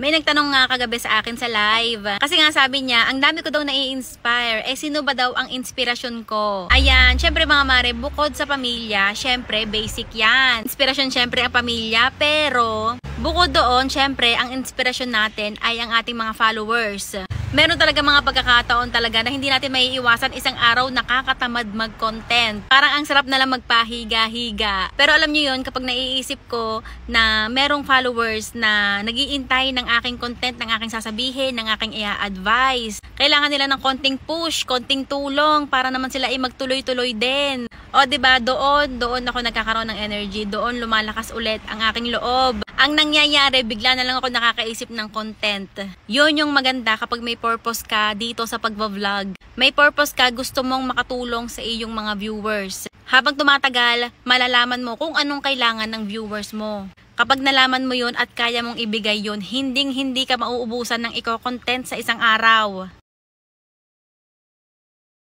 May nagtanong nga kagabi sa akin sa live. Kasi nga sabi niya, ang dami ko daw nai-inspire. Sino ba daw ang inspirasyon ko? Ayan, syempre mga mare, bukod sa pamilya, syempre basic yan. Inspirasyon syempre ang pamilya, pero bukod doon, syempre ang inspirasyon natin ay ang ating mga followers. Meron talaga mga pagkakataon talaga na hindi natin maiiwasan isang araw nakakatamad mag-content. Parang ang sarap na lang magpahiga-higa. Pero alam niyo yun, kapag naiisip ko na merong followers na nag-iintay ng aking content, ng aking sasabihin, ng aking i-advise, kailangan nila ng konting push, konting tulong para naman sila ay magtuloy-tuloy din. O diba, doon ako nagkakaroon ng energy, doon lumalakas ulit ang aking loob. Ang nangyayari, bigla na lang ako nakakaisip ng content. Yun yung maganda kapag may purpose ka dito sa pagbablog. May purpose ka, gusto mong makatulong sa iyong mga viewers. Habang tumatagal, malalaman mo kung anong kailangan ng viewers mo. Kapag nalaman mo yun at kaya mong ibigay yun, hindi ka mauubusan ng iko-content sa isang araw.